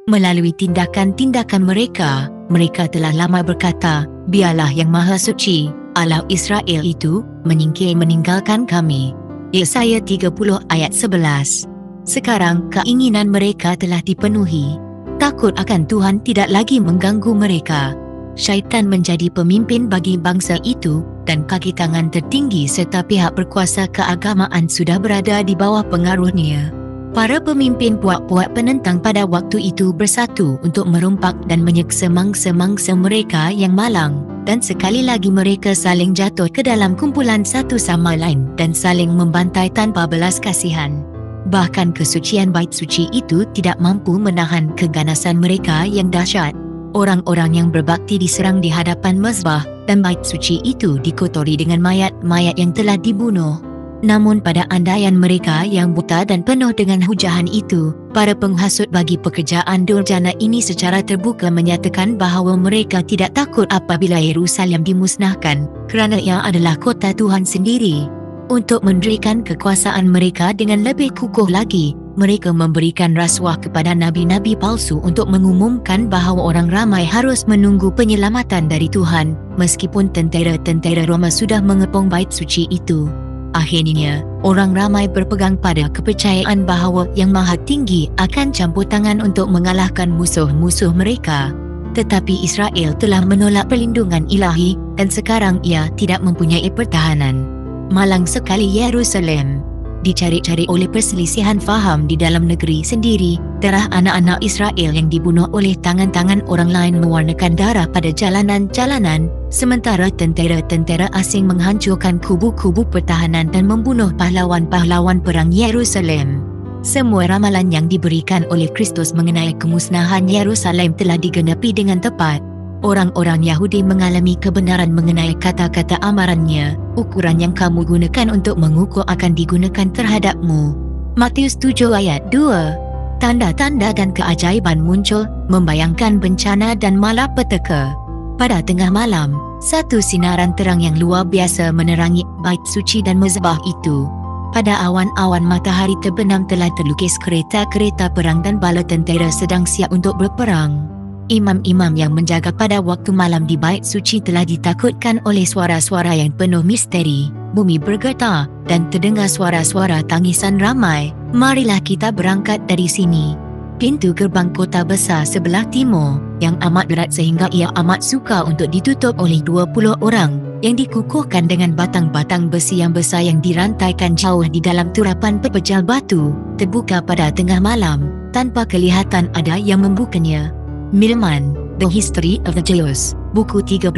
Melalui tindakan-tindakan mereka, mereka telah lama berkata, biarlah yang Maha Suci, Allah Israel itu, meninggalkan kami. Yesaya 30 ayat 11. Sekarang keinginan mereka telah dipenuhi. Takut akan Tuhan tidak lagi mengganggu mereka. Syaitan menjadi pemimpin bagi bangsa itu, dan kaki tangan tertinggi serta pihak berkuasa keagamaan sudah berada di bawah pengaruhnya. Para pemimpin puak-puak penentang pada waktu itu bersatu untuk merompak dan menyeksa mangsa-mangsa mereka yang malang, dan sekali lagi mereka saling jatuh ke dalam kumpulan satu sama lain dan saling membantai tanpa belas kasihan. Bahkan kesucian bait suci itu tidak mampu menahan keganasan mereka yang dahsyat. Orang-orang yang berbakti diserang di hadapan mezbah, dan bait suci itu dikotori dengan mayat-mayat yang telah dibunuh. Namun pada andaian mereka yang buta dan penuh dengan hujahan itu, para penghasut bagi pekerjaan durjana ini secara terbuka menyatakan bahawa mereka tidak takut apabila Yerusalem dimusnahkan, kerana ia adalah kota Tuhan sendiri. Untuk mendirikan kekuasaan mereka dengan lebih kukuh lagi, mereka memberikan rasuah kepada nabi-nabi palsu untuk mengumumkan bahawa orang ramai harus menunggu penyelamatan dari Tuhan, meskipun tentera-tentera Roma sudah mengepung bait suci itu. Akhirnya, orang ramai berpegang pada kepercayaan bahawa Yang Maha Tinggi akan campur tangan untuk mengalahkan musuh-musuh mereka. Tetapi Israel telah menolak perlindungan ilahi, dan sekarang ia tidak mempunyai pertahanan. Malang sekali Yerusalem. Dicari-cari oleh perselisihan faham di dalam negeri sendiri, darah anak-anak Israel yang dibunuh oleh tangan-tangan orang lain mewarnakan darah pada jalanan-jalanan, sementara tentera-tentera asing menghancurkan kubu-kubu pertahanan dan membunuh pahlawan-pahlawan perang Yerusalem. Semua ramalan yang diberikan oleh Kristus mengenai kemusnahan Yerusalem telah digenapi dengan tepat. Orang-orang Yahudi mengalami kebenaran mengenai kata-kata amarannya. Ukuran yang kamu gunakan untuk mengukur akan digunakan terhadapmu. Matius 7 ayat 2. Tanda-tanda dan keajaiban muncul, membayangkan bencana dan malapetaka. Pada tengah malam, satu sinaran terang yang luar biasa menerangi bait suci dan mezbah itu. Pada awan-awan matahari terbenam telah terlukis kereta-kereta perang dan bala tentera sedang siap untuk berperang. Imam-imam yang menjaga pada waktu malam di bait suci telah ditakutkan oleh suara-suara yang penuh misteri. Bumi bergetar dan terdengar suara-suara tangisan ramai. Marilah kita berangkat dari sini. Pintu gerbang kota besar sebelah timur, yang amat berat sehingga ia amat sukar untuk ditutup oleh 20 orang, yang dikukuhkan dengan batang-batang besi yang besar yang dirantaikan jauh di dalam turapan pepejal batu, terbuka pada tengah malam, tanpa kelihatan ada yang membukanya. Milman, The History of the Jews, buku 13.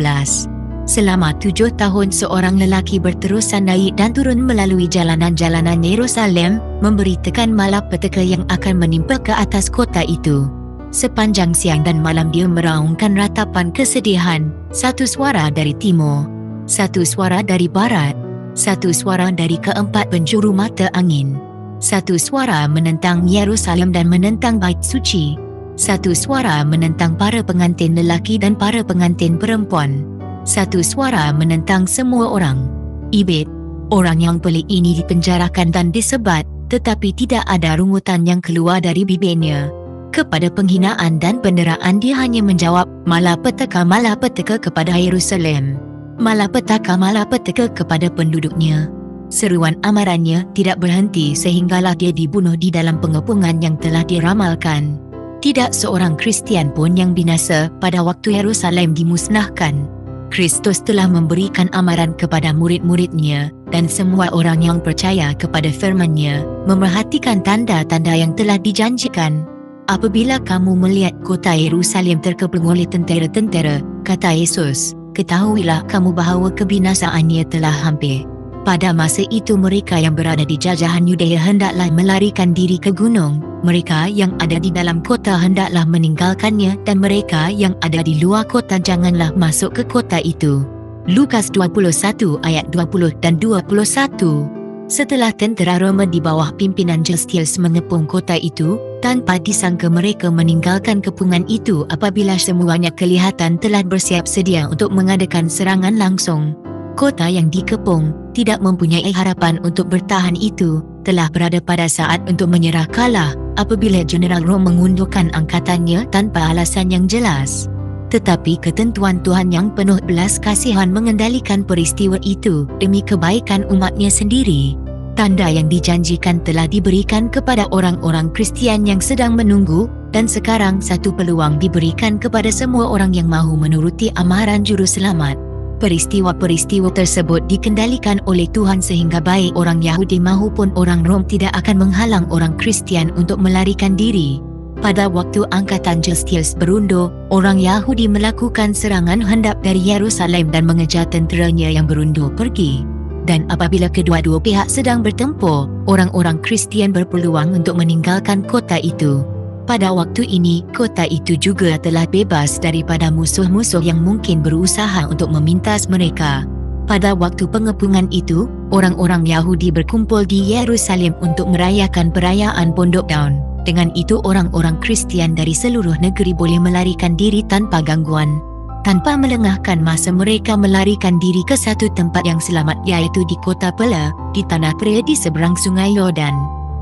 Selama 7 tahun seorang lelaki berterusan naik dan turun melalui jalanan-jalanan Yerusalem, memberitakan malapetaka yang akan menimpa ke atas kota itu. Sepanjang siang dan malam dia meraungkan ratapan kesedihan, satu suara dari timur, satu suara dari barat, satu suara dari keempat penjuru mata angin. Satu suara menentang Yerusalem dan menentang bait suci. Satu suara menentang para pengantin lelaki dan para pengantin perempuan. Satu suara menentang semua orang. Ibid, orang yang pelik ini dipenjarakan dan disebat, tetapi tidak ada rungutan yang keluar dari bibirnya. Kepada penghinaan dan penderaan dia hanya menjawab, malapetaka, malapetaka kepada Yerusalem. Malapetaka, malapetaka kepada penduduknya. Seruan amarannya tidak berhenti sehinggalah dia dibunuh di dalam pengepungan yang telah diramalkan. Tidak seorang Kristian pun yang binasa pada waktu Yerusalem dimusnahkan. Kristus telah memberikan amaran kepada murid-muridnya, dan semua orang yang percaya kepada firman-Nya memerhatikan tanda-tanda yang telah dijanjikan. Apabila kamu melihat kota Yerusalem terkepung oleh tentera-tentera, kata Yesus, ketahuilah kamu bahawa kebinasaannya telah hampir. Pada masa itu mereka yang berada di jajahan Yudea hendaklah melarikan diri ke gunung. Mereka yang ada di dalam kota hendaklah meninggalkannya, dan mereka yang ada di luar kota janganlah masuk ke kota itu. Lukas 21 ayat 20 dan 21. Setelah tentera Roma di bawah pimpinan Justius mengepung kota itu, tanpa disangka mereka meninggalkan kepungan itu apabila semuanya kelihatan telah bersiap sedia untuk mengadakan serangan langsung. Kota yang dikepung, tidak mempunyai harapan untuk bertahan itu, telah berada pada saat untuk menyerah kalah apabila Jeneral Rom mengundurkan angkatannya tanpa alasan yang jelas. Tetapi ketentuan Tuhan yang penuh belas kasihan mengendalikan peristiwa itu demi kebaikan umatnya sendiri. Tanda yang dijanjikan telah diberikan kepada orang-orang Kristian yang sedang menunggu, dan sekarang satu peluang diberikan kepada semua orang yang mahu menuruti amaran Juru Selamat. Peristiwa-peristiwa tersebut dikendalikan oleh Tuhan sehingga baik orang Yahudi maupun orang Rom tidak akan menghalang orang Kristian untuk melarikan diri. Pada waktu Angkatan Justice berundur, orang Yahudi melakukan serangan hendap dari Yerusalem dan mengejar tenteranya yang berundur pergi. Dan apabila kedua-dua pihak sedang bertempur, orang-orang Kristian berpeluang untuk meninggalkan kota itu. Pada waktu ini, kota itu juga telah bebas daripada musuh-musuh yang mungkin berusaha untuk memintas mereka. Pada waktu pengepungan itu, orang-orang Yahudi berkumpul di Yerusalem untuk merayakan perayaan Pondok Daun. Dengan itu orang-orang Kristian dari seluruh negeri boleh melarikan diri tanpa gangguan. Tanpa melengahkan masa mereka melarikan diri ke satu tempat yang selamat, iaitu di kota Pela, di tanah Prea di seberang sungai Yordan.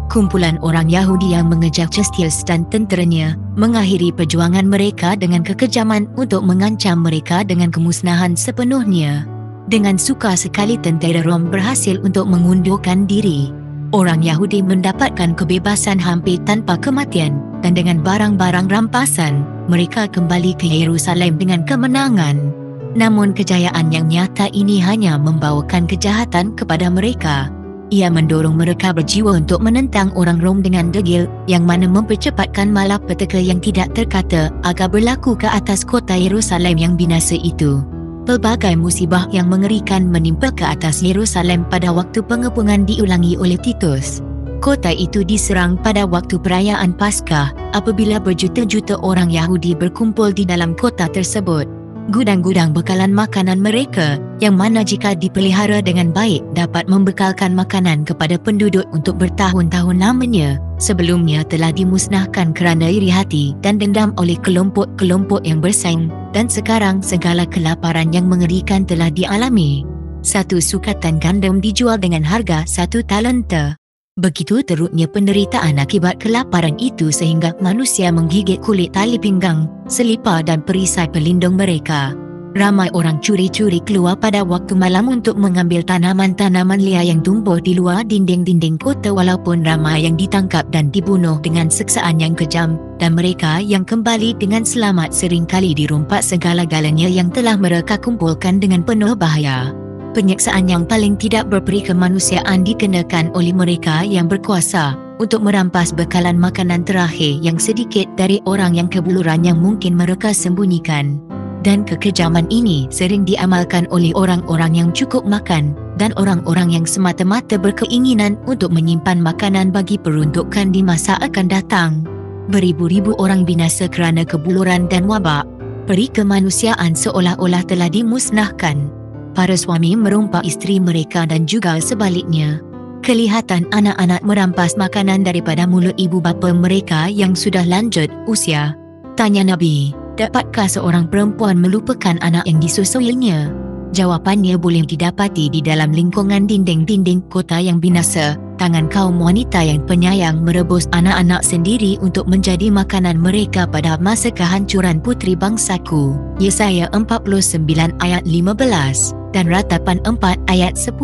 Kumpulan orang Yahudi yang mengejar Justice dan tenteranya mengakhiri perjuangan mereka dengan kekejaman untuk mengancam mereka dengan kemusnahan sepenuhnya. Dengan suka sekali tentera Rom berhasil untuk mengundurkan diri. Orang Yahudi mendapatkan kebebasan hampir tanpa kematian, dan dengan barang-barang rampasan, mereka kembali ke Yerusalem dengan kemenangan. Namun kejayaan yang nyata ini hanya membawakan kejahatan kepada mereka. Ia mendorong mereka berjiwa untuk menentang orang Rom dengan degil, yang mana mempercepatkan malapetaka yang tidak terkata agar berlaku ke atas kota Yerusalem yang binasa itu. Pelbagai musibah yang mengerikan menimpa ke atas Yerusalem pada waktu pengepungan diulangi oleh Titus. Kota itu diserang pada waktu perayaan Paskah, apabila berjuta-juta orang Yahudi berkumpul di dalam kota tersebut. Gudang-gudang bekalan makanan mereka, yang mana jika dipelihara dengan baik dapat membekalkan makanan kepada penduduk untuk bertahun-tahun lamanya, sebelumnya telah dimusnahkan kerana iri hati dan dendam oleh kelompok-kelompok yang bersaing, dan sekarang segala kelaparan yang mengerikan telah dialami. Satu sukatan gandum dijual dengan harga 1 talenta. Begitu teruknya penderitaan akibat kelaparan itu sehingga manusia menggigit kulit tali pinggang, selipar dan perisai pelindung mereka. Ramai orang curi-curi keluar pada waktu malam untuk mengambil tanaman-tanaman liar yang tumbuh di luar dinding-dinding kota, walaupun ramai yang ditangkap dan dibunuh dengan siksaan yang kejam, dan mereka yang kembali dengan selamat seringkali dirompak segala-galanya yang telah mereka kumpulkan dengan penuh bahaya. Penyiksaan yang paling tidak berperi kemanusiaan dikenakan oleh mereka yang berkuasa untuk merampas bekalan makanan terakhir yang sedikit dari orang yang kebuluran yang mungkin mereka sembunyikan. Dan kekejaman ini sering diamalkan oleh orang-orang yang cukup makan dan orang-orang yang semata-mata berkeinginan untuk menyimpan makanan bagi peruntukan di masa akan datang. Beribu-ribu orang binasa kerana kebuluran dan wabak. Peri kemanusiaan seolah-olah telah dimusnahkan. Para suami merompak isteri mereka dan juga sebaliknya. Kelihatan anak-anak merampas makanan daripada mulut ibu bapa mereka yang sudah lanjut usia. Tanya Nabi, dapatkah seorang perempuan melupakan anak yang disusuinya? Jawapannya boleh didapati di dalam lingkungan dinding-dinding kota yang binasa. Tangan kaum wanita yang penyayang merebus anak-anak sendiri untuk menjadi makanan mereka pada masa kehancuran putri bangsaku. Yesaya 49 ayat 15 dan Ratapan 4 ayat 10.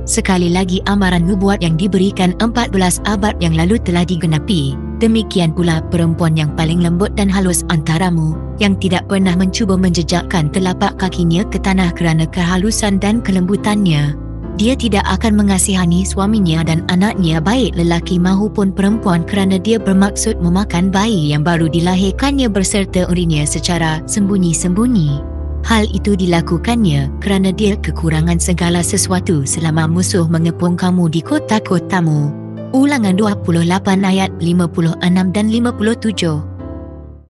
Sekali lagi amaran nubuat yang diberikan 14 abad yang lalu telah digenapi. Demikian pula perempuan yang paling lembut dan halus antaramu, yang tidak pernah mencuba menjejakkan telapak kakinya ke tanah kerana kehalusan dan kelembutannya. Dia tidak akan mengasihani suaminya dan anaknya baik lelaki maupun perempuan kerana dia bermaksud memakan bayi yang baru dilahirkannya berserta urinya secara sembunyi-sembunyi. Hal itu dilakukannya kerana dia kekurangan segala sesuatu selama musuh mengepung kamu di kota-kotamu. Ulangan 28 ayat 56 dan 57.